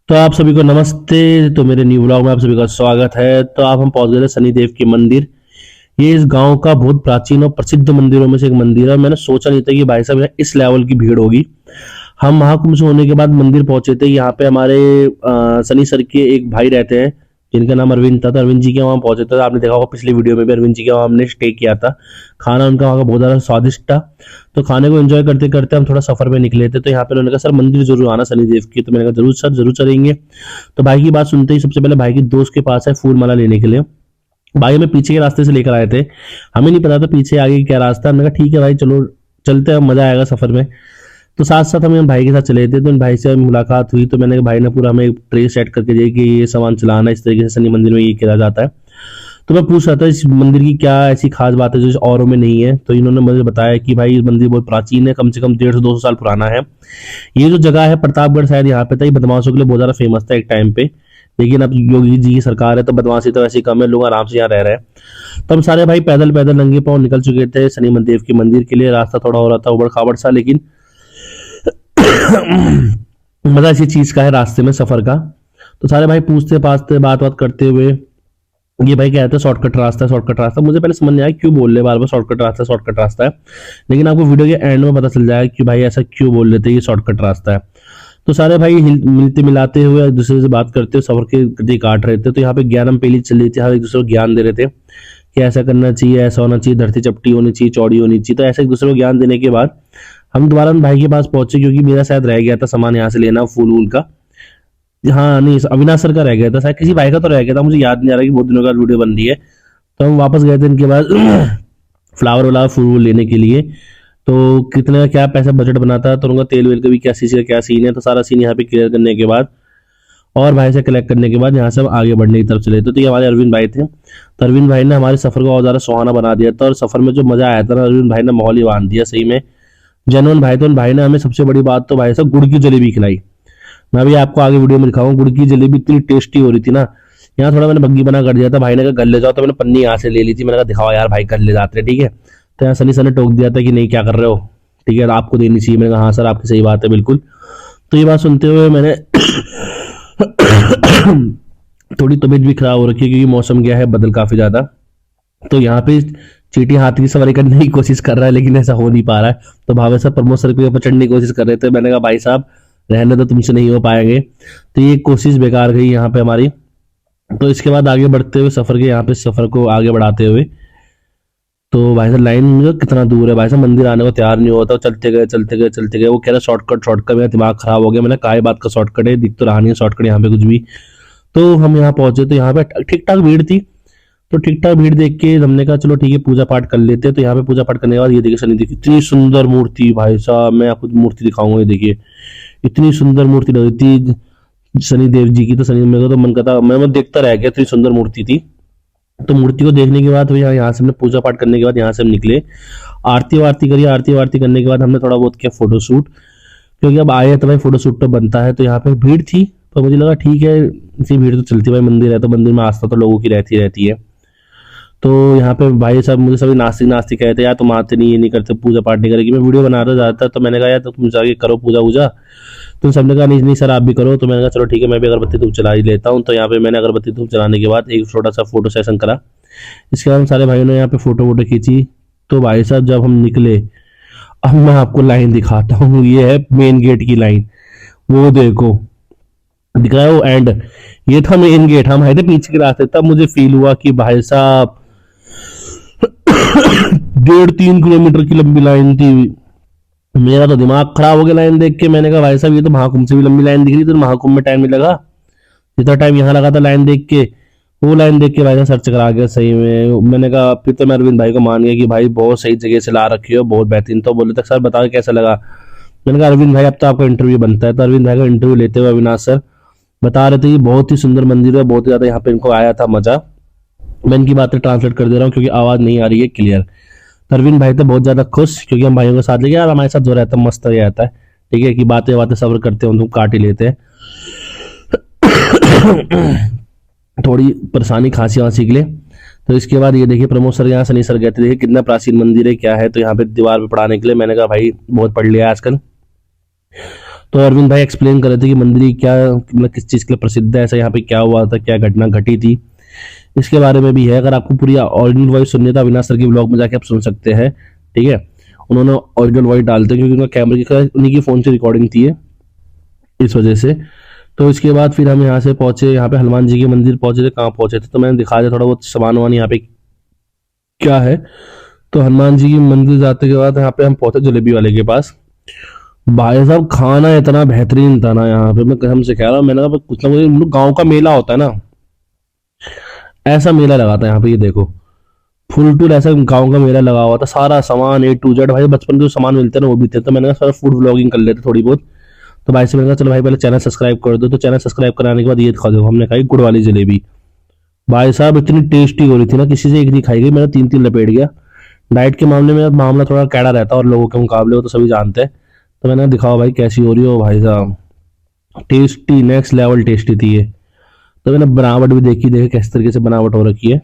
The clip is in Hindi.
तो आप सभी को नमस्ते। तो मेरे न्यू ब्लॉग में आप सभी का स्वागत है। तो आप हम पहुंच गए थे शनिदेव के मंदिर। ये इस गांव का बहुत प्राचीन और प्रसिद्ध मंदिरों में से एक मंदिर है। मैंने सोचा नहीं था कि भाई साहब यहाँ इस लेवल की भीड़ होगी। हम महाकुंभ से होने के बाद मंदिर पहुंचे थे। यहाँ पे हमारे शनि सर के एक भाई रहते हैं जिनका नाम अरविंद था। तो अरविंद जी के वहाँ पहुंचे थे। तो आपने देखा होगा पिछली वीडियो में भी अरविंद जी के वहाँ हमने स्टे किया था। खाना उनका वहाँ का बहुत ज़्यादा स्वादिष्ट था। तो खाने को एंजॉय करते करते हम थोड़ा सफर में निकले थे। तो यहाँ पे उन्होंने कहा सर मंदिर जरूर आना शनिदेव की। तो मैंने कहा जरूर सर, जरूर चलेंगे। तो भाई की बात सुनते ही सबसे पहले भाई की दोस्त के पास है फूल माला लेने के लिए। भाई हमें पीछे के रास्ते से लेकर आए थे। हमें नहीं पता था पीछे आगे क्या रास्ता। हमने कहा ठीक है भाई चलो चलते हैं, मजा आएगा सफर में। तो साथ साथ हम भाई के साथ चले थे। तो उन भाई से मुलाकात हुई। तो मैंने भाई ने पूरा हमें एक ट्रे सेट करके दिया कि ये सामान चलाना, इस तरीके से शनि मंदिर में ये किया जाता है। तो मैं पूछ रहा था इस मंदिर की क्या ऐसी खास बात है जो औरों में नहीं है। तो इन्होंने मुझे बताया कि भाई ये मंदिर बहुत प्राचीन है, कम से कम 150-200 साल पुराना है। ये जो जगह है प्रतापगढ़ शायद यहाँ पे था। ये बदमाशों के लिए बहुत ज्यादा फेमस था एक टाइम पे। लेकिन अब योगी जी की सरकार है तो बदमाशी तो वैसे कम है, लोग आराम से यहाँ रह रहे हैं। तो हम सारे भाई पैदल पैदल नंगे पाँव निकल चुके थे शनि मंदिर के मंदिर के लिए। रास्ता थोड़ा हो रहा था उबड़ खाबड़ सा, लेकिन मजा इसी चीज का है रास्ते में सफर का। तो सारे भाई पूछते पाछते बात बात करते हुए ये भाई कहते हैं शॉर्टकट रास्ता है, शॉर्टकट रास्ता। मुझे पहले समझ नहीं आया क्यों बोल रहे बार बार शॉर्टकट रास्ता है, शॉर्टकट रास्ता है। लेकिन आपको वीडियो के एंड में पता चल जाएगा कि भाई ऐसा क्यों बोल रहे थे, ये शॉर्टकट रास्ता है। तो सारे भाई मिलते मिलाते हुए एक दूसरे से बात करते हुए सफर के गति काट रहे थे। तो यहाँ पे ज्ञानम पेली चल रही थी, हर एक दूसरे को ज्ञान दे रहे थे कि ऐसा करना चाहिए, ऐसा होना चाहिए, धरती चपटी होनी चाहिए, चौड़ी होनी चाहिए। तो ऐसे एक दूसरे को ज्ञान देने के बाद हम दोबारा उन भाई के पास पहुंचे, क्योंकि मेरा शायद रह गया था सामान यहाँ से लेना, फूल वूल का। हाँ नहीं, अविनाश सर का रह गया था शायद, किसी भाई का तो रह गया था, मुझे याद नहीं आ रहा कि बहुत दिनों का वीडियो बन रही है। तो हम वापस गए थे इनके पास फ्लावर वाला फूल वूल लेने के लिए। तो कितने का क्या पैसा बजट बना था, तो उनका तेल वेल का भी क्या सीसी का क्या सीन है। तो सारा सीन यहाँ पे क्लियर करने के बाद और भाई से कलेक्ट करने के बाद यहाँ से हम आगे बढ़ने की तरफ चले। तो ये हमारे अरविंद भाई थे। तो अरविंद भाई ने हमारे सफर को और ज्यादा सुहाना बना दिया था। और सफर में जो मजा आया था ना, अरविंद भाई ने माहौल ही बांध दिया सही में। जेनुअन भाई। तो उन भाई ने हमें सबसे बड़ी बात तो भाई साहब गुड़ की जलेबी खिलाई। मैं भी आपको आगे वीडियो में दिखाऊंगा। गुड़ की जलेबी इतनी टेस्टी हो रही थी ना। यहाँ थोड़ा मैंने बग्गी बना कर दिया था। भाई ने कहा घर ले जाओ, तो मैंने पन्नी यहाँ से ले ली थी। मैंने कहा दिखाओ यार भाई घर ले जाते हैं, ठीक है। तो यहाँ सनी सर ने टोक दिया था कि नहीं क्या कर रहे हो, ठीक है आपको देनी चाहिए। मैंने कहा हाँ सर आपकी सही बात है बिल्कुल। तो ये बात सुनते हुए मैंने थोड़ी तबीयत भी खराब हो रखी है, क्योंकि मौसम गया है बदल काफी ज्यादा। तो यहाँ पे चींटी हाथी की सवारी करने की कोशिश कर रहा है, लेकिन ऐसा हो नहीं पा रहा है। तो भावे साहब प्रमोद सर के ऊपर चढ़ने की कोशिश कर रहे थे। मैंने कहा भाई साहब रहने तो तुमसे नहीं हो पाएंगे। तो ये कोशिश बेकार गई यहाँ पे हमारी। तो इसके बाद आगे बढ़ते हुए सफर के यहाँ पे सफर को आगे बढ़ाते हुए, तो भाई साहब लाइन में कितना दूर है, भाई साहब मंदिर आने को तैयार नहीं होता। चलते गए चलते गए चलते गए। वो कह रहा शॉर्टकट शॉर्टकट, मेरा दिमाग खराब हो गया। मैंने कहा बात का शॉर्टकट है, दिख तो रहा नहीं है शॉर्टकट यहाँ पे कुछ भी। तो हम यहाँ पहुंचे तो यहाँ पे ठीक ठाक भीड़ थी। तो ठीक ठाक भीड़ देख के हमने कहा चलो ठीक है पूजा पाठ कर लेते हैं। तो यहाँ पे पूजा पाठ करने के बाद ये देखिए शनि, देखिए इतनी सुंदर मूर्ति भाई साहब, मैं आपको मूर्ति दिखाऊंगा। ये देखिए इतनी सुंदर मूर्ति लग रही थी शनि देव जी की। तो शनि मेरे को तो मन करता मैं देखता रह गया, इतनी सुंदर मूर्ति थी। तो मूर्ति को देखने के बाद यहाँ से हमने पूजा पाठ करने के बाद यहाँ से हम निकले। आरती वारती करी। आरती वारती करने के बाद हमने थोड़ा बहुत किया फोटो शूट, क्योंकि अब आए तो भाई फोटो शूट तो बनता है। तो यहाँ पे भीड़ थी तो मुझे लगा ठीक है इसी भीड़ तो चलती, भाई मंदिर है तो मंदिर में आस्था तो लोगों की रहती रहती है। तो यहाँ पे भाई साहब मुझे सभी नास्तिक नास्तिक कहते यार तुम आते नहीं, ये नहीं करते, पूजा पाठ नहीं करेगी। मैं वीडियो बना रहा ज्यादातर। तो मैंने कहा यार तुम जाके करो पूजा वूजा। तो सबने कहा नहीं नहीं सर आप भी करो। तो मैंने कहा चलो ठीक है मैं भी अगरबत्ती धूप चला ही लेता हूँ। तो यहाँ पे मैंने अगरबत्ती धूप चलाने के बाद एक छोटा सा फोटो सेशन करा। इसके बाद हम सारे भाइयों ने यहाँ पे फोटो वोटो खींची। तो भाई साहब जब हम निकले, अब मैं आपको लाइन दिखाता हूँ। ये है मेन गेट की लाइन, वो देखो दिख रहा है वो एंड। ये था मेन गेट। हम आए थे पीछे के रास्ते। तब मुझे फील हुआ कि भाई साहब 1.5-3 किलोमीटर की लंबी लाइन थी। मेरा तो दिमाग खराब हो गया लाइन देख के। मैंने कहा भाई साहब ये तो महाकुंभ से भी लंबी लाइन दिख रही थी। तो महाकुंभ में टाइम नहीं लगा जितना टाइम यहाँ लगा था लाइन देख के। वो लाइन देख के भाई साहब सर चकरा गया सही में। मैंने कहा फिर तो मैं अरविंद भाई को मान गया कि भाई बहुत सही जगह से ला रखी हो, बहुत बेहतरीन। तो बोले तक सर बताओ कैसा लगा। मैंने कहा अरविंद भाई अब तो आपका इंटरव्यू बनता है। तो अरविंद भाई का इंटरव्यू लेते हुए अविनाश सर बता रहे थे कि बहुत ही सुंदर मंदिर है, बहुत ही ज्यादा यहाँ पे इनको आया था मजा। मैं इनकी बातें ट्रांसलेट कर दे रहा हूँ क्योंकि आवाज नहीं आ रही है क्लियर। तो अरविंद भाई तो बहुत ज्यादा खुश, क्योंकि हम भाइयों के साथ लेके यार हमारे साथ जो रहता है मस्त रहता है, ठीक है कि बातें बातें सब्र करते हैं, तुम काट ही लेते हैं। थोड़ी परेशानी खांसी वांसी के लिए। तो इसके बाद ये देखिए प्रमोद सर यहाँ शनि सर गए थे। देखिए कितना प्राचीन मंदिर है क्या है। तो यहाँ पे दीवार पे पढ़ाने के लिए मैंने कहा भाई बहुत पढ़ लिया आजकल। तो अरविंद भाई एक्सप्लेन कर रहे थे कि मंदिर क्या मतलब किस चीज़ के लिए प्रसिद्ध है, ऐसा यहाँ पे क्या हुआ था, क्या घटना घटी थी, इसके बारे में भी है। अगर आपको पूरी ओरिजिनल वॉइस सुननी है तो अविनाश सर के ब्लॉग में जाके आप सुन सकते हैं, ठीक है। उन्होंने ओरिजिनल वॉइस डालते हैं क्योंकि उनका कैमरे की उन्हीं की फ़ोन से रिकॉर्डिंग थी है, इस वजह से। तो इसके बाद फिर हम यहाँ से पहुंचे, यहाँ पे हनुमान जी के मंदिर पहुंचे थे। कहाँ पहुंचे थे तो मैंने दिखा दिया थोड़ा बहुत सामान वामान यहाँ पे क्या है। तो हनुमान जी के मंदिर जाते के बाद यहाँ पे हम पहुंचे जलेबी वाले के पास। भाई साहब खाना इतना बेहतरीन था ना यहाँ पे, मैं कसम से कह रहा हूँ। मैंने कहा कुछ ना कुछ गाँव का मेला होता है ना, ऐसा मेला लगा था यहाँ पे। ये देखो फुल टूर ऐसा गाँव का मेला लगा हुआ था, सारा सामान A to Z। भाई बचपन के जो सामान मिलते हैं ना वो भी थे। तो मैंने कहा सारा फूड ब्लॉगिंग कर लेते थोड़ी बहुत। तो भाई से मैंने कहा चलो भाई पहले चैनल सब्सक्राइब कर दो। तो चैनल सब्सक्राइब कराने के बाद ये दिखा दो, हमने खाई गुड़ वाली जलेबी। भाई साहब इतनी टेस्टी हो रही थी ना, किसी से एक नहीं खाई गई, मैंने तीन तीन लपेट गया। डाइट के मामले में मामला थोड़ा कैड़ा रहता है और लोगों के मुकाबले, वो तो सभी जानते हैं। तो मैंने दिखाओ भाई कैसी हो रही हो भाई साहब, टेस्टी नेक्स्ट लेवल टेस्टी थी ये। तो मैंने बनावट भी देखी, देखे किस तरीके से बनावट हो रखी है।